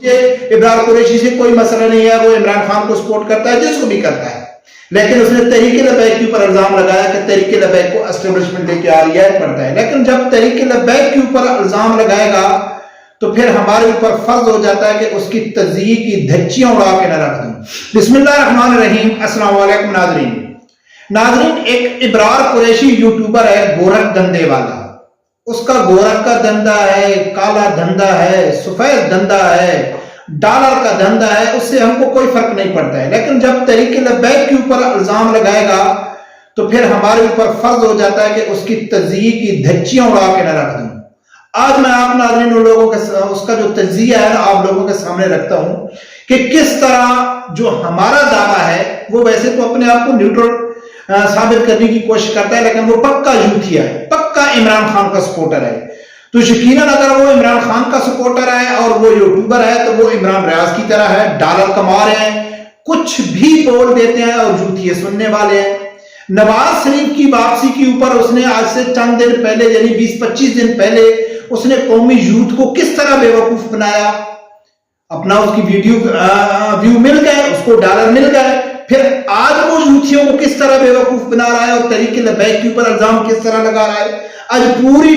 ابرار قریشی سے کوئی مسئلہ نہیں ہے، وہ عمران خان کو سپورٹ کرتا ہے، جس کو بھی کرتا ہے، لیکن اس نے تحریک لبیک کے اوپر الزام لگایا کہ تحریک لبیک کو اسٹیبلشمنٹ لے کے آ رہی ہے، پڑھتا ہے۔ لیکن جب تحریک لبیک کے اوپر الزام لگائے گا تو پھر ہمارے اوپر فرض ہو جاتا ہے کہ اس کی تجزیے کی دھچیاں اڑا کے نہ رکھ دوں۔ بسم اللہ الرحمن الرحیم۔ السلام علیکم ناظرین، ایک ابرار قریشی یوٹیوبر ہے، گورکھ دھندے والا۔ اس کا گورکھ کا دھندا ہے، کالا دھندا ہے، سفید دھندا ہے، ڈالر کا دھندا ہے، اس سے ہم کو کوئی فرق نہیں پڑتا ہے۔ لیکن جب تحریک لبیک کے اوپر الزام لگائے گا تو پھر ہمارے اوپر فرض ہو جاتا ہے کہ اس کی تجزیے کی دھچیاں اڑا کے نہ رکھ دوں۔ آج میں آپ ناظرین ان لوگوں کے اس کا جو تجزیہ ہے نا آپ لوگوں کے سامنے رکھتا ہوں کہ کس طرح جو ہمارا دعویٰ ہے، وہ ویسے تو اپنے آپ کو نیوٹرل ثابت کرنے کی کوشش کرتا ہے، لیکن وہ پکا یوتھیا ہے، پکا عمران خان کا سپورٹر ہے۔ تو یقیناً اگر وہ عمران خان کا سپورٹر ہے اور وہ یوٹیوبر ہے تو وہ عمران ریاض کی طرح ہے، ڈالر کما رہے ہیں، کچھ بھی بول دیتے ہیں اور یوتھیے سننے والے ہیں۔ نواز شریف کی واپسی کے اوپر اس نے آج سے چند دن پہلے یعنی 20-25 دن پہلے اس نے قومی یوتھ کو کس طرح بے وقوف بنایا، اپنا اس کی ویو مل گئے، اس کو ڈالر مل گئے، پھر آج وہ یوتھیوں کو کس طرح بے وقوف بنا رہا ہے اور تحریک لبیک کے اوپر الزام کس طرح لگا رہا ہے۔ آج پوری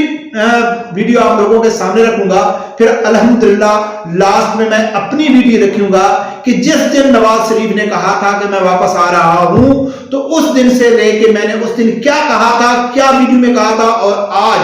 ویڈیو آپ لوگوں کے سامنے رکھوں گا، پھر الحمدللہ لاسٹ میں میں اپنی ویڈیو رکھوں گا کہ جس دن نواز شریف نے کہا تھا کہ میں واپس آ رہا ہوں تو اس دن سے لے کے میں نے اس دن کیا کہا تھا، کیا ویڈیو میں کہا تھا، اور آج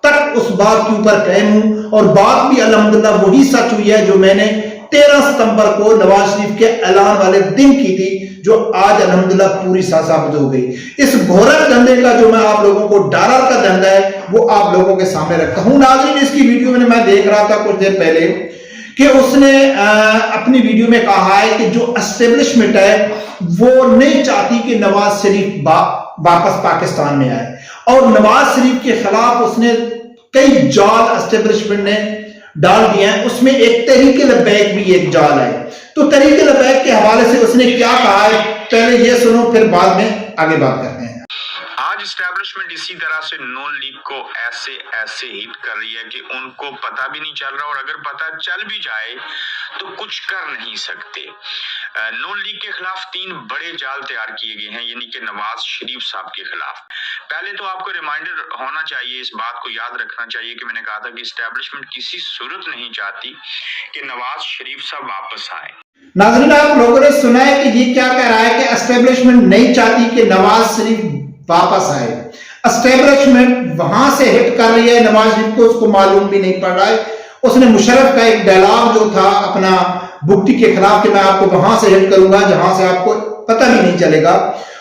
تک اس بات کے اوپر قائم ہوں، اور بات بھی الحمدللہ وہی سچ ہوئی ہے جو میں نے 13 ستمبر کو نواز شریف کے اعلان والے دن کی تھی، جو آج الحمدللہ پوری ثابت ہو گئی۔ اس گورکھ دھندے کا جو میں آپ لوگوں کو ڈالر کا دھندا ہے وہ آپ لوگوں کے سامنے رکھتا ہوں۔ ناظرین اس کی ویڈیو میں دیکھ رہا تھا کچھ دیر پہلے کہ اس نے اپنی ویڈیو میں کہا ہے کہ جو اسٹیبلشمنٹ ہے وہ نہیں چاہتی کہ نواز شریف واپس پاکستان میں آئے، اور نواز شریف کے خلاف اس نے کئی جال اسٹیبلشمنٹ نے ڈال دیا ہے، اس میں ایک تحریک لبیک بھی ایک جال ہے۔ تو تحریک لبیک کے حوالے سے اس نے کیا کہا ہے پہلے یہ سنو، پھر بعد میں آگے بات کرتے ہیں۔ آج اسٹیبلشمنٹ اسی طرح سے نون لیگ کو ایسے ہٹ کر رہی ہے کہ ان کو پتہ بھی نہیں چل رہا، اور اگر پتہ چل بھی جائے تو کچھ کر نہیں سکتے۔ نون لیگ کے خلاف 3 بڑے جال تیار کیے گئے ہیں، یعنی کہ نواز شریف صاحب کے خلاف۔ پہلے تو آپ کو ریمائنڈر ہونا چاہیے، اس بات کو یاد رکھنا چاہیے کہ میں نے کہا تھا کہ اسٹیبلشمنٹ کسی صورت نہیں چاہتی کہ نواز شریف صاحب واپس آئے۔ ناظرین آپ لوگوں نے سنا ہے کہ یہ کیا کہہ رہا ہے کہ اسٹیبلشمنٹ نہیں چاہتی کہ نواز شریف واپس آئے۔ اسٹیبلشمنٹ وہاں سے ہٹ کر رہی ہے نواز شریف کو، اس کو معلوم بھی نہیں پڑ رہا ہے۔ اس نے مشرف کا ایک ڈائلاگ جو تھا اپنا بگٹی کے خلاف کہ میں آپ کو وہاں سے ہٹ کروں گا جہاں سے آپ کو پتہ بھی نہیں چلے گا،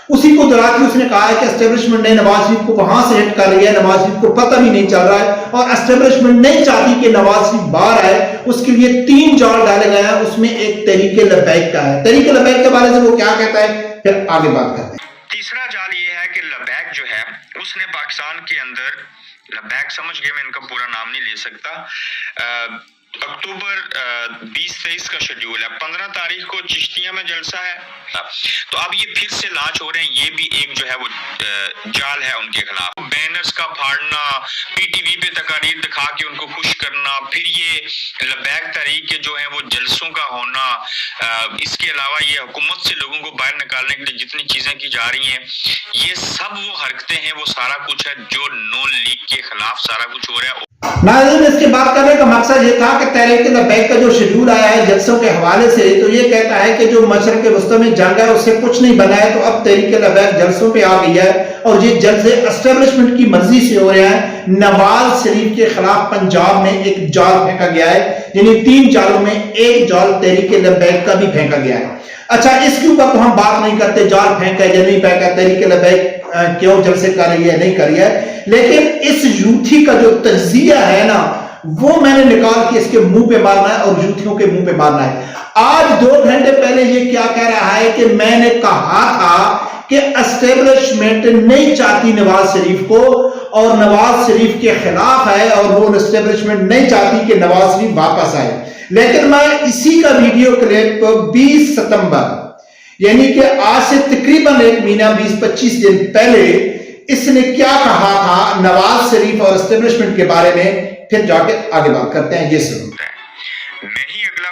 اسی کو دہرا کے اس نے کہا ہے کہ اسٹیبلشمنٹ نے نواز شریف کو وہاں سے ہٹ کر رہی ہے، نواز شریف کو پتہ بھی نہیں چل رہا ہے، اور اسٹیبلشمنٹ نہیں چاہتی کہ نواز شریف باہر آئے۔ اس کے لیے 3 جال ڈالے گئے ہیں، اس میں ایک تحریک لبیک کا ہے۔ تحریک لبیک کے بارے سے وہ کیا کہتا ہے پھر آگے بات کرتے ہیں۔ تیسرا جال یہ ہے کہ لبیک جو ہے اس نے پاکستان کے اندر، لبیک سمجھ گئے میں ان کا پورا نام نہیں لے سکتا، اکتوبر 2023 کا شیڈیول ہے، 15 تاریخ کو چشتیہ میں جلسہ ہے، تو اب یہ پھر سے لانچ ہو رہے ہیں۔ یہ بھی ایک جو ہے وہ جال ہے ان کے خلاف، بینرز کا پھاڑنا، پی ٹی وی پہ تقاریر دکھا کے ان کو خوش کرنا، پھر یہ لبیک تحریک کے جو ہیں وہ جلسوں کا ہونا، اس کے علاوہ یہ حکومت سے لوگوں کو باہر نکالنے کے لیے جتنی چیزیں کی جا رہی ہیں، یہ سب وہ حرکتیں ہیں، وہ سارا کچھ ہے جو نون لیگ کے خلاف سارا کچھ ہو رہا ہے۔ ناظرین اس کی بات کرنے کا مقصد یہ تھا کہ تحریک لبیک کا جو شیڈیول آیا ہے جلسوں کے حوالے سے، تو یہ کہتا ہے کہ جو مشرق وسطی میں جنگ ہے اس سے کچھ نہیں بنا ہے، تو اب تحریک لبیک جلسوں پہ آ گئی ہے، اور یہ جلسے اسٹیبلشمنٹ کی مرضی سے ہو رہے ہیں۔ نواز شریف کے خلاف پنجاب میں ایک جال پھینکا گیا ہے، یعنی 3 جالوں میں ایک جال تحریک لبیک کا بھی پھینکا گیا ہے۔ اچھا اس کے اوپر تو ہم بات نہیں کرتے جال پھینکا یا نہیں پھینکا، تحریک لبیک کیوں جلسے کر رہی ہے نہیں کر رہی ہے، لیکن اس یوتھی کا جو تجزیہ ہے نا وہ میں نے نکال کے اس کے منہ پہ مارنا ہے اور یوتھیوں کے منہ پہ مارنا ہے۔ آج 2 گھنٹے پہلے یہ کیا کہہ رہا ہے کہ میں نے کہا تھا کہ اسٹیبلشمنٹ نہیں چاہتی نواز شریف کو اور نواز شریف کے خلاف ہے، اور وہ اسٹیبلشمنٹ نہیں چاہتی کہ نواز شریف واپس آئے، لیکن میں اسی کا ویڈیو کلپ 20 ستمبر یعنی کہ آج سے تقریباً 1 مہینہ 20-25 دن پہلے اس نے کیا کہا تھا نواز شریف اور اسٹیبلشمنٹ کے بارے میں، پھر جا کے آگے بات کرتے ہیں۔ یہ سنو۔ میں ہی اگلا